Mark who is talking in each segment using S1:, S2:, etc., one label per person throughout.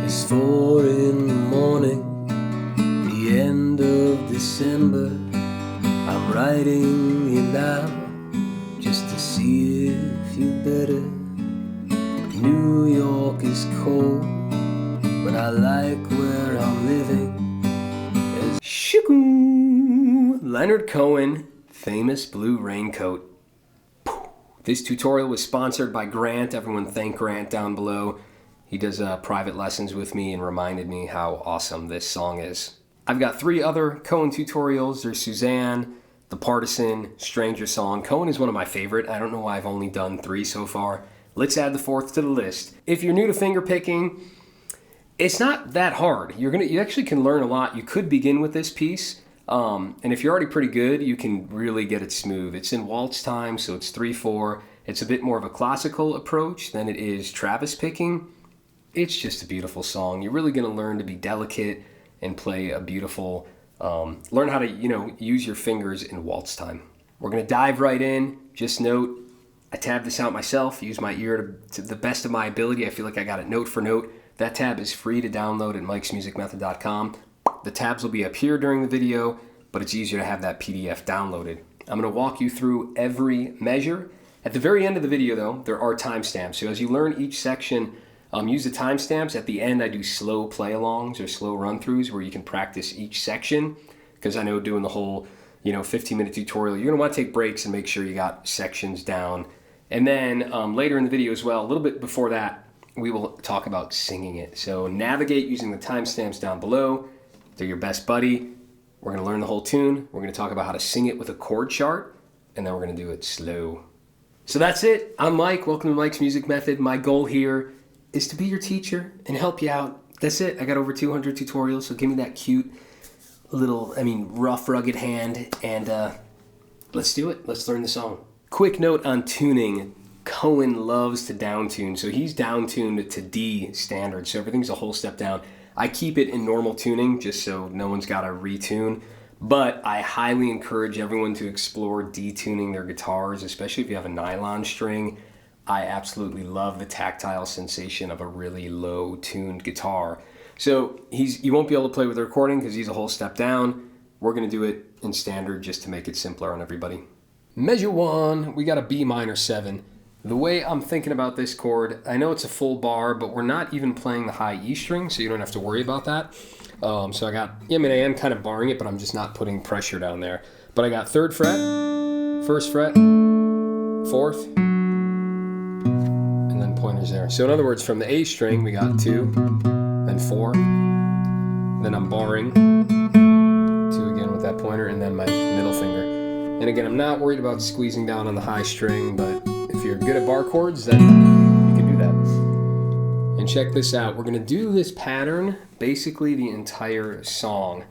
S1: It's 4 in the morning, the end of December. I'm writing you now just to see if you're better. New York is cold, but I like where I'm living. Shoo! Leonard Cohen, famous blue raincoat. This tutorial was sponsored by Grant. Everyone thank Grant down below. He does private lessons with me and reminded me how awesome this song is. I've got 3 other Cohen tutorials. There's Suzanne, The Partisan, Stranger Song. Cohen is one of my favorite. I don't know why I've only done 3 so far. Let's add the 4th to the list. If you're new to finger picking, it's not that hard. You actually can learn a lot. You could begin with this piece. And if you're already pretty good, you can really get it smooth. It's in waltz time, so it's 3/4. It's a bit more of a classical approach than it is Travis picking. It's just a beautiful song. You're really going to learn to be delicate and play a beautiful, learn how to, use your fingers in waltz time. We're going to dive right in. Just note, I tabbed this out myself, use my ear to the best of my ability. I feel like I got it note for note. That tab is free to download at mikesmusicmethod.com. The tabs will be up here during the video, but it's easier to have that PDF downloaded. I'm going to walk you through every measure. At the very end of the video, though, there are timestamps. So as you learn each section, use the timestamps. At the end, I do slow play-alongs or slow run-throughs where you can practice each section, because I know doing the whole 15-minute tutorial, you're going to want to take breaks and make sure you got sections down. And then later in the video as well, a little bit before that, we will talk about singing it. So navigate using the timestamps down below. They're your best buddy. We're going to learn the whole tune. We're going to talk about how to sing it with a chord chart, and then we're going to do it slow. So that's it. I'm Mike. Welcome to Mike's Music Method. My goal here is to be your teacher and help you out. That's it. I got over 200 tutorials, so give me that cute little, rough, rugged hand, and let's do it. Let's learn the song. Quick note on tuning. Cohen loves to down tune, so he's down tuned to D standard, so everything's a whole step down. I keep it in normal tuning just so no one's got to retune, but I highly encourage everyone to explore detuning their guitars, especially if you have a nylon string. I absolutely love the tactile sensation of a really low-tuned guitar. So you won't be able to play with the recording because he's a whole step down. We're going to do it in standard just to make it simpler on everybody. Measure 1, we got a B minor 7. The way I'm thinking about this chord, I know it's a full bar, but we're not even playing the high E string, so you don't have to worry about that. So I am kind of barring it, but I'm just not putting pressure down there. But I got 3rd fret, 1st fret, 4th, and then pointers there. So in other words, from the A string, we got 2, then 4, then I'm barring 2 again with that pointer, and then my middle finger. And again, I'm not worried about squeezing down on the high string, but if you're good at bar chords, then you can do that. And check this out. We're going to do this pattern basically the entire song.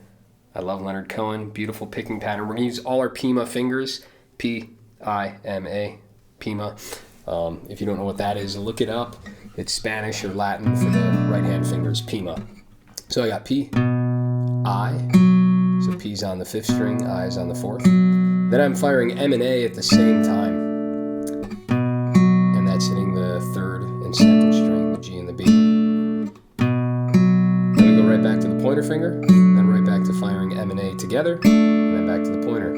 S1: I love Leonard Cohen. Beautiful picking pattern. We're going to use all our Pima fingers. P-I-M-A. Pima. If you don't know what that is, look it up. It's Spanish or Latin for the right-hand fingers. Pima. So I got P, I. So P's on the 5th string, I is on the 4th. Then I'm firing M and A at the same time. That's hitting the 3rd and 2nd string, the G and the B. Then we go right back to the pointer finger, then right back to firing M and A together, and then back to the pointer.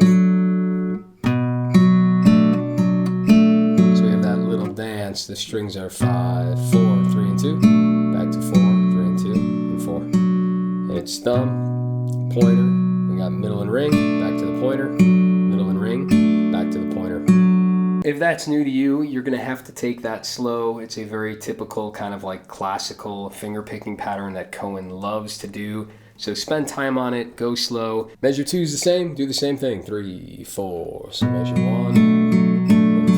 S1: So we have that little dance. The strings are 5, 4, 3, and 2, back to 4, 3, and 2, and 4. And it's thumb, pointer, we got middle and ring, back to the pointer, middle and ring, back to the pointer. If that's new to you, you're going to have to take that slow. It's a very typical kind of like classical finger picking pattern that Cohen loves to do. So spend time on it, go slow. Measure 2 is the same, do the same thing. 3, 4, so measure 1, and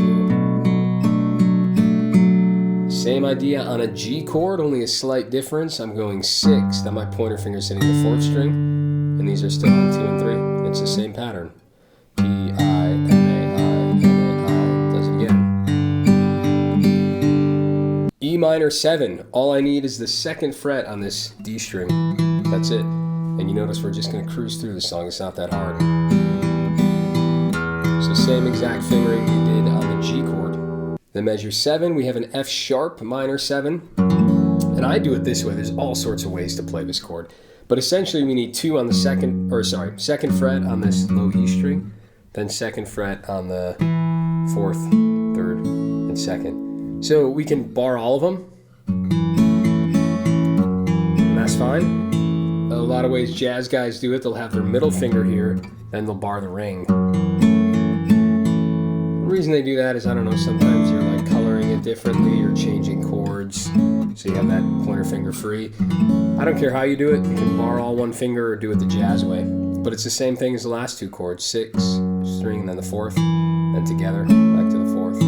S1: 2. Same idea on a G chord, only a slight difference. I'm going 6, then my pointer finger's hitting the 4th string, and these are still on 2 and 3. It's the same pattern. E minor 7. All I need is the 2nd fret on this D string. That's it. And you notice we're just going to cruise through the song. It's not that hard. So same exact fingering we did on the G chord. Then measure 7, we have an F sharp minor 7. And I do it this way. There's all sorts of ways to play this chord. But essentially we need 2 on the second fret on this low E string, then 2nd fret on the 4th, 3rd, and 2nd. So we can bar all of them, and that's fine. A lot of ways jazz guys do it, they'll have their middle finger here, then they'll bar the ring. The reason they do that is, I don't know, sometimes you're like coloring it differently or changing chords, so you have that pointer finger free. I don't care how you do it, you can bar all one finger or do it the jazz way. But it's the same thing as the last 2 chords, 6, string, and then the 4th, then together, back to the 4th.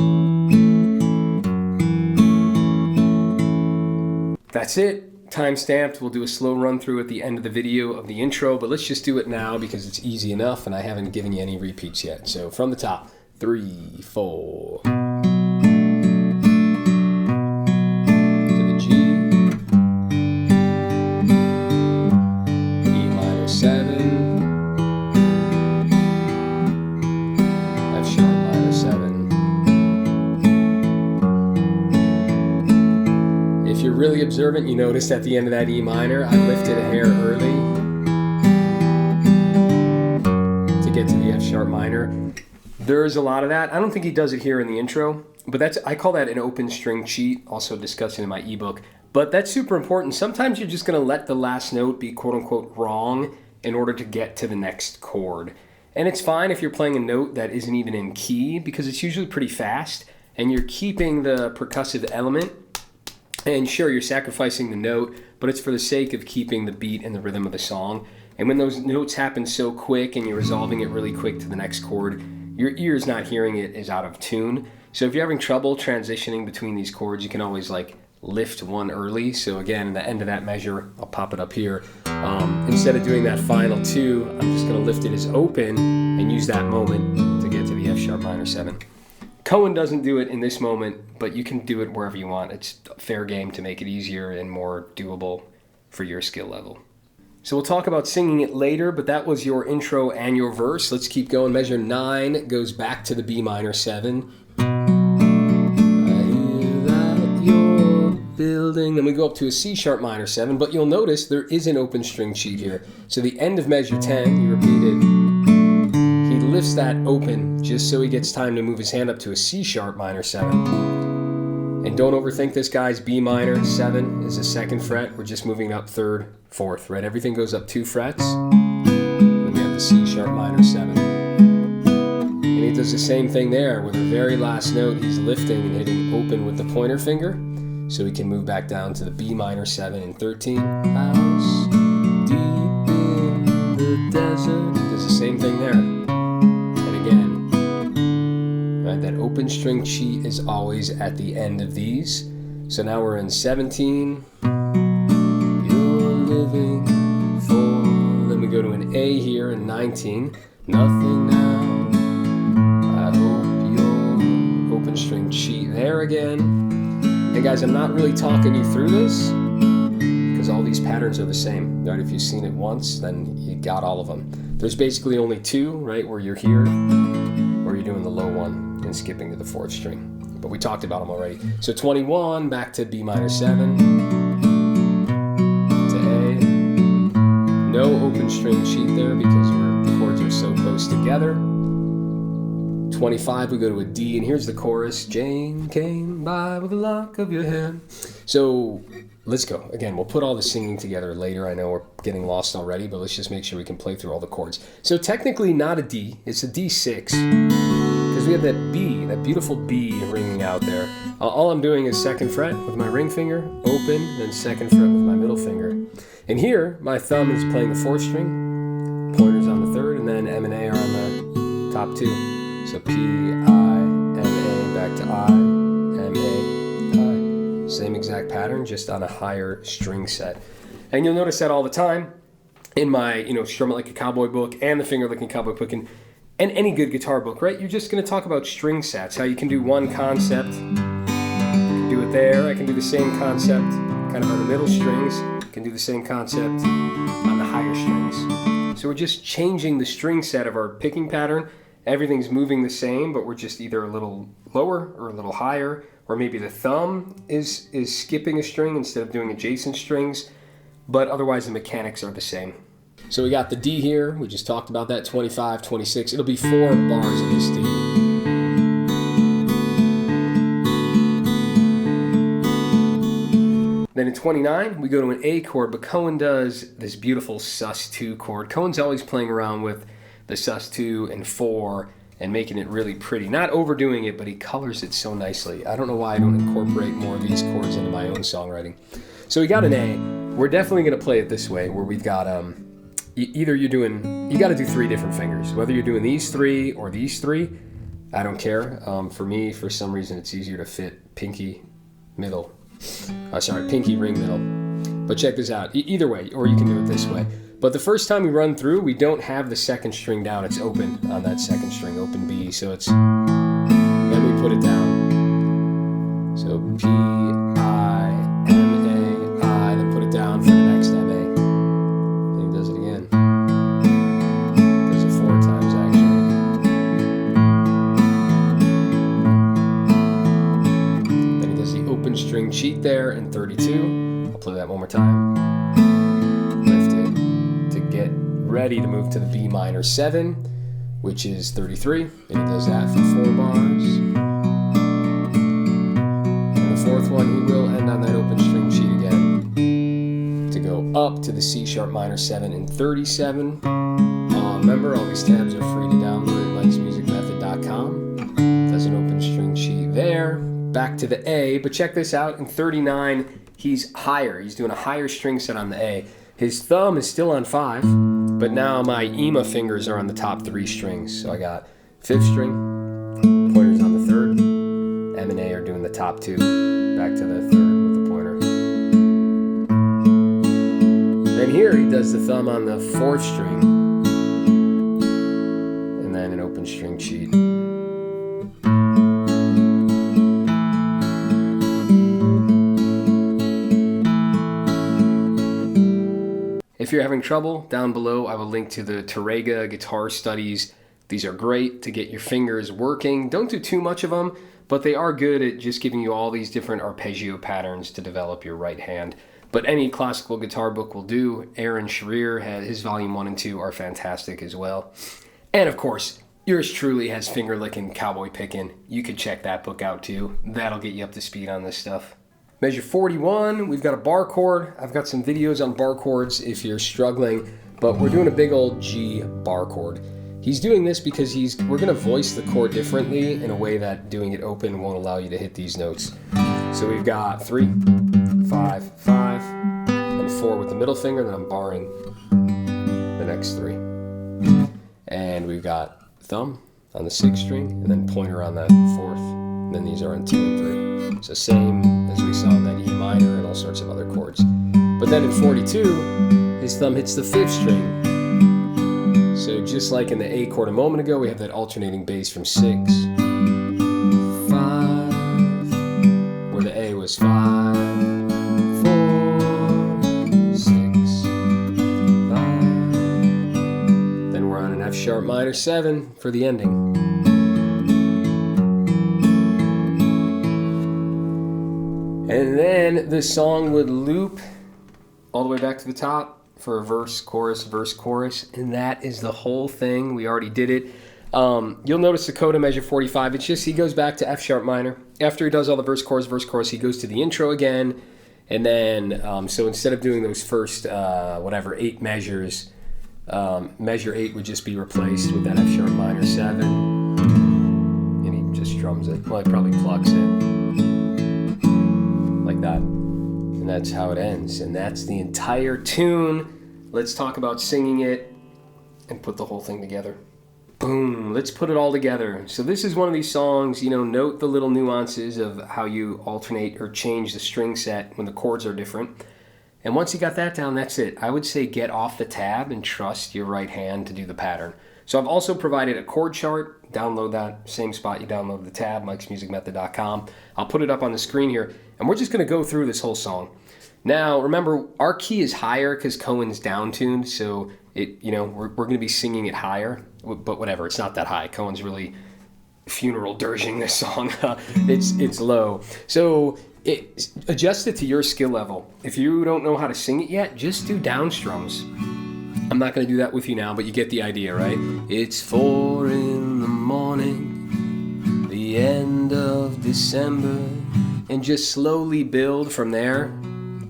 S1: That's it. Time stamped. We'll do a slow run through at the end of the video of the intro, but let's just do it now because it's easy enough and I haven't given you any repeats yet. So from the top, 3, 4. To the G, E minor 7, F sharp minor 7. If you're really observant, you notice at the end of that E minor, I lifted a hair early to get to the F sharp minor. There's a lot of that. I don't think he does it here in the intro, but I call that an open string cheat, also discussed in my ebook. But that's super important. Sometimes you're just going to let the last note be quote unquote wrong in order to get to the next chord. And it's fine if you're playing a note that isn't even in key because it's usually pretty fast and you're keeping the percussive element. And sure, you're sacrificing the note, but it's for the sake of keeping the beat and the rhythm of the song. And when those notes happen so quick and you're resolving it really quick to the next chord, your ear's not hearing it is out of tune. So if you're having trouble transitioning between these chords, you can always like lift one early. So again, at the end of that measure, I'll pop it up here. Instead of doing that final 2, I'm just going to lift it as open and use that moment to get to the F sharp minor 7. Cohen doesn't do it in this moment, but you can do it wherever you want. It's fair game to make it easier and more doable for your skill level. So we'll talk about singing it later, but that was your intro and your verse. Let's keep going. Measure 9 goes back to the B minor 7. I hear that you're building. Then we go up to a C sharp minor 7, but you'll notice there is an open string cheat here. So the end of measure 10, you repeat it. He lifts that open just so he gets time to move his hand up to a C sharp minor 7. And don't overthink this, guys. B minor 7 is the 2nd fret. We're just moving up 3rd, 4th, right? Everything goes up 2 frets. Then we have the C sharp minor 7. And he does the same thing there. With the very last note, he's lifting and hitting open with the pointer finger. So we can move back down to the B minor 7 and 13. House deep in the desert. He does the same thing there. That open string cheat is always at the end of these. So now we're in 17. You're living for. Then we go to an A here in 19. Nothing now. I hope you're. Open string cheat there again. Hey guys, I'm not really talking you through this because all these patterns are the same. Right? If you've seen it once, then you got all of them. There's basically only 2, right? Where you're here or you're doing the low one and skipping to the 4th string. But we talked about them already. So 21, back to B minor 7, to A. No open string cheat there because the chords are so close together. 25, we go to a D, and here's the chorus. Jane came by with a lock of your hair. So let's go. Again, we'll put all the singing together later. I know we're getting lost already, but let's just make sure we can play through all the chords. So technically not a D, it's a D6. Because we have that B, that beautiful B ringing out there. All I'm doing is 2nd fret with my ring finger, open, then 2nd fret with my middle finger. And here, my thumb is playing the 4th string, pointer's on the 3rd, and then M and A are on the top 2. So P, I, M, A, back to I, M, A, I. Same exact pattern, just on a higher string set. And you'll notice that all the time in my, Strum It Like a Cowboy book and the Finger Licking Cowboy book. And any good guitar book, right? You're just going to talk about string sets, how you can do one concept, you can do it there. I can do the same concept kind of on the middle strings, I can do the same concept on the higher strings. So we're just changing the string set of our picking pattern. Everything's moving the same, but we're just either a little lower or a little higher, or or maybe the thumb is skipping a string instead of doing adjacent strings, but otherwise the mechanics are the same. So we got the D here, we just talked about that, 25, 26, it'll be 4 bars of this D. Then in 29, we go to an A chord, but Cohen does this beautiful sus2 chord. Cohen's always playing around with the sus2 and 4 and making it really pretty. Not overdoing it, but he colors it so nicely. I don't know why I don't incorporate more of these chords into my own songwriting. So we got an A. We're definitely going to play it this way, where we've got, either you got to do 3 different fingers. Whether you're doing these 3 or these 3, I don't care. For me, for some reason, it's easier to fit pinky, middle. Pinky, ring, middle. But check this out. Either way, or you can do it this way. But the first time we run through, we don't have the second string down. It's open on that second string, open B. So it's, then we put it down. So P, I, M, A, I, then put it down for the next M, A. Then he does it again. Does it 4 times actually. Then he does the open string cheat there in 32. I'll play that one more time. Ready to move to the B minor 7, which is 33, and he does that for 4 bars. And the 4th one, he will end on that open string cheat again to go up to the C sharp minor 7 in 37. Remember, all these tabs are free to download at mikesmusicmethod.com. Does an open string cheat there. Back to the A, but check this out, in 39, he's higher. He's doing a higher string set on the A. His thumb is still on 5, but now my EMA fingers are on the top 3 strings. So I got 5th string, pointer's on the 3rd, M and A are doing the top 2, back to the 3rd with the pointer. Then here he does the thumb on the 4th string, and then an open string cheat. If you're having trouble, down below I will link to the Tarrega guitar studies. These are great to get your fingers working. Don't do too much of them, but they are good at just giving you all these different arpeggio patterns to develop your right hand. But any classical guitar book will do. Aaron Scherer had his volume 1 and 2 are fantastic as well. And of course, yours truly has finger licking, cowboy picking. You could check that book out too. That'll get you up to speed on this stuff. Measure 41, we've got a bar chord. I've got some videos on bar chords if you're struggling, but we're doing a big old G bar chord. He's doing this because we're gonna voice the chord differently in a way that doing it open won't allow you to hit these notes. So we've got 3, 5, 5, and 4 with the middle finger, then I'm barring the next 3. And we've got thumb on the 6th string, and then pointer on that 4th, and then these are on 2 and 3. So same as we saw in that E minor and all sorts of other chords. But then in 42, his thumb hits the 5th string. So just like in the A chord a moment ago, we have that alternating bass from 6, 5, where the A was 5, 4, 6, 5. Then we're on an F sharp minor 7 for the ending. And then the song would loop all the way back to the top for a verse, chorus, and that is the whole thing. We already did it. You'll notice the coda measure 45. It's just he goes back to F sharp minor. After he does all the verse, chorus, he goes to the intro again. And then, so instead of doing those first, 8 measures, measure 8 would just be replaced with that F sharp minor 7. And he just strums it. Well, he probably plucks it. Like that, and that's how it ends, and that's the entire tune. Let's talk about singing it and put the whole thing together. Boom, let's put it all together. So this is one of these songs, note the little nuances of how you alternate or change the string set when the chords are different. And once you got that down, that's it. I would say get off the tab and trust your right hand to do the pattern. So I've also provided a chord chart. Download that same spot you downloaded the tab, mikesmusicmethod.com. I'll put it up on the screen here, and we're just going to go through this whole song. Now, remember, our key is higher because Cohen's down-tuned, so we're going to be singing it higher, but whatever, it's not that high. Cohen's really funeral dirging this song. It's low. So adjust it to your skill level. If you don't know how to sing it yet, just do down strums. I'm not going to do that with you now, but you get the idea, right? It's 4 in the morning, the end of December, and just slowly build from there.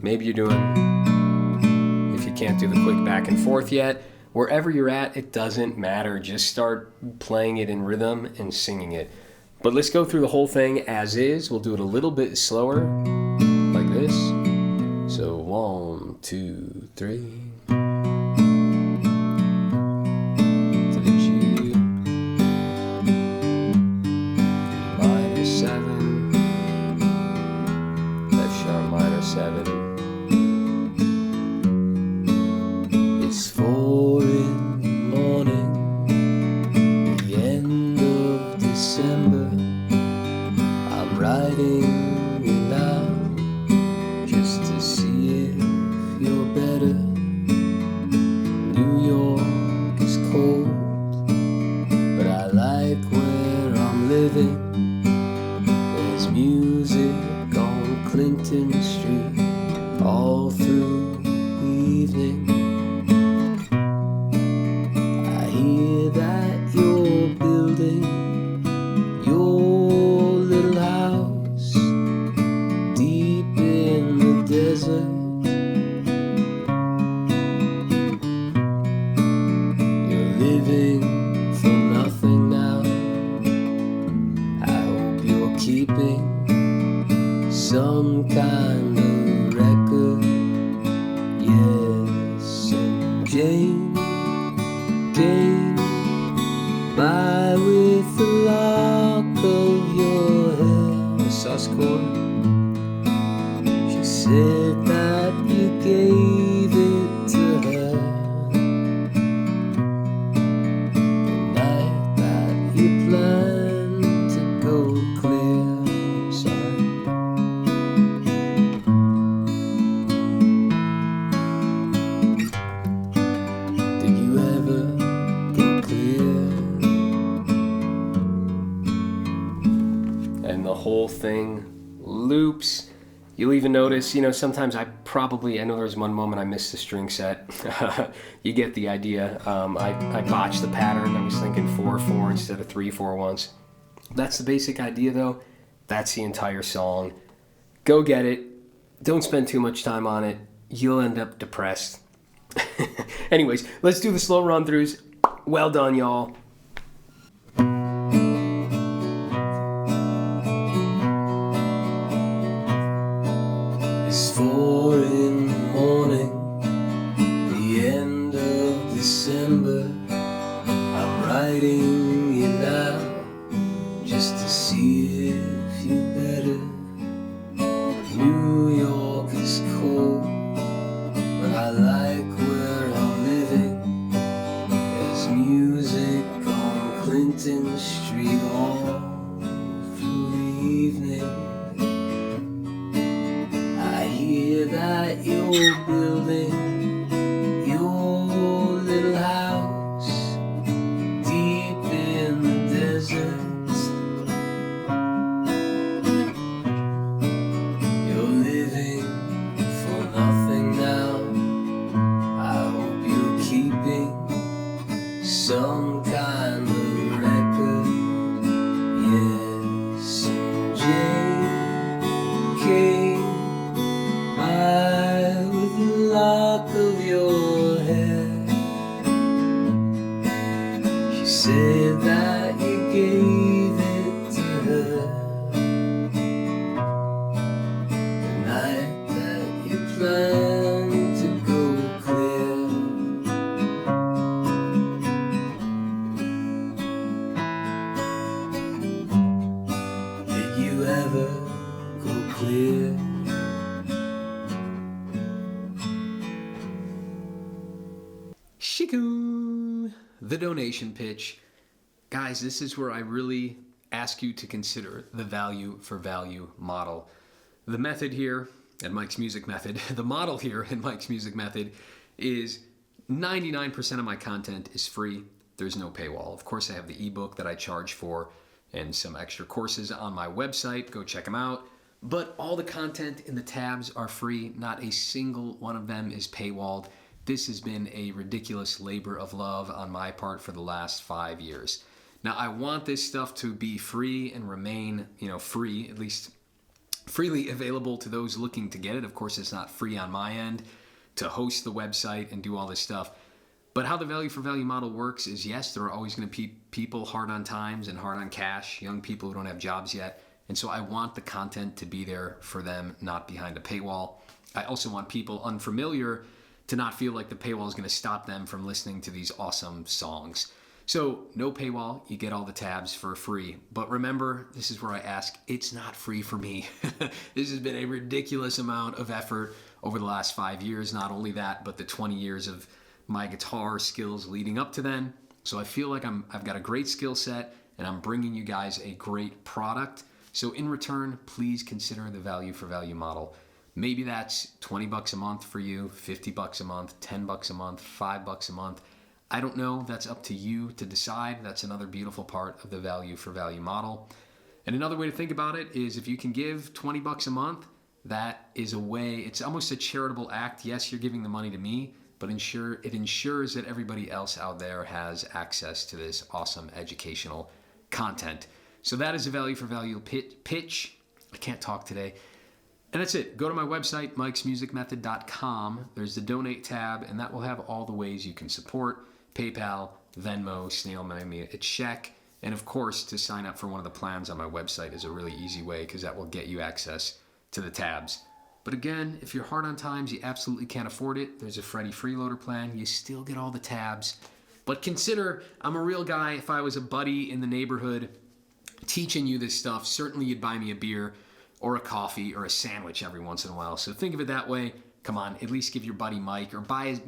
S1: Maybe you're doing, if you can't do the quick back and forth yet, wherever you're at, it doesn't matter. Just start playing it in rhythm and singing it. But let's go through the whole thing as is. We'll do it a little bit slower, like this. So 1, 2, 3. To the G. Minor 7. F sharp minor 7. It's 4 in the morning, the end of December. I'm writing you now, just to see if you're better. New York is cold, but I like where I'm living. There's music on Clinton Street all through the evening. Hear that you're building your little house deep in the desert. You're living for nothing now. I hope you're keeping some kind of record. Yes, and Jane came by with the lock of your hair, sus chord. She said that you gave it to her the night that you planned to go clear. Sorry. Did you ever go clear? And the whole thing loops. You'll even notice, sometimes I know there was one moment I missed the string set. You get the idea. I botched the pattern. I was thinking 4/4 instead of 3/4 once. That's the basic idea, though. That's the entire song. Go get it. Don't spend too much time on it. You'll end up depressed. Anyways, let's do the slow run-throughs. Well done, y'all. It's 4 in the morning, the end of December. I'm writing you now, just to see if you better. New York is cold, but I like where I'm living. There's music on Clinton Street all through the evening. Hear that you're building your little house deep in the desert. You're living for nothing now. I hope you're keeping some kind of record. Yes, and J.K. with the lock of your hair. She said that you gave it to her the night that you planned to go clear. Did you ever go clear? Shiku! The donation pitch. Guys, this is where I really ask you to consider the value for value model. The method here at Mike's Music Method, the model here at Mike's Music Method is 99% of my content is free. There's no paywall. Of course, I have the ebook that I charge for. and some extra courses on my website. Go check them out. But all the content in the tabs are free. Not a single one of them is paywalled. This has been a ridiculous labor of love on my part for the last 5 years. Now, I want this stuff to be free and remain, free, at least freely available to those looking to get it. Of course, it's not free on my end to host the website and do all this stuff. But how the value for value model works is, yes, there are always going to be people hard on times and hard on cash, young people who don't have jobs yet. And so I want the content to be there for them, not behind a paywall. I also want people unfamiliar to not feel like the paywall is going to stop them from listening to these awesome songs. So no paywall, you get all the tabs for free. But remember, this is where I ask, it's not free for me. This has been a ridiculous amount of effort over the last 5 years. Not only that, but the 20 years of my guitar skills leading up to then. So I feel like I've got a great skill set and I'm bringing you guys a great product. So in return, please consider the value for value model. Maybe that's $20 a month for you, $50 a month, $10 a month, $5 a month. I don't know. That's up to you to decide. That's another beautiful part of the value for value model. And another way to think about it is if you can give $20 a month, that is a way, it's almost a charitable act. Yes, you're giving the money to me, but it ensures that everybody else out there has access to this awesome educational content. So that is a value for value pitch. I can't talk today. And that's it. Go to my website, mikesmusicmethod.com. There's the donate tab, and that will have all the ways you can support: PayPal, Venmo, snail mail me a check. And of course, to sign up for one of the plans on my website is a really easy way because that will get you access to the tabs. But again, if you're hard on times, you absolutely can't afford it, there's a Freddie Freeloader plan. You still get all the tabs. But consider, I'm a real guy. If I was a buddy in the neighborhood teaching you this stuff, certainly you'd buy me a beer or a coffee or a sandwich every once in a while. So think of it that way. Come on, at least give your buddy Mike, or buy,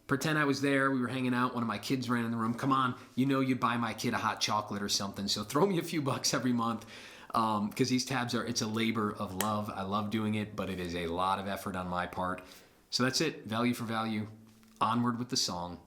S1: pretend I was there, we were hanging out, one of my kids ran in the room. Come on, you'd buy my kid a hot chocolate or something. So throw me a few bucks every month. Because these tabs it's a labor of love. I love doing it, but it is a lot of effort on my part. So that's it. Value for value. Onward with the song.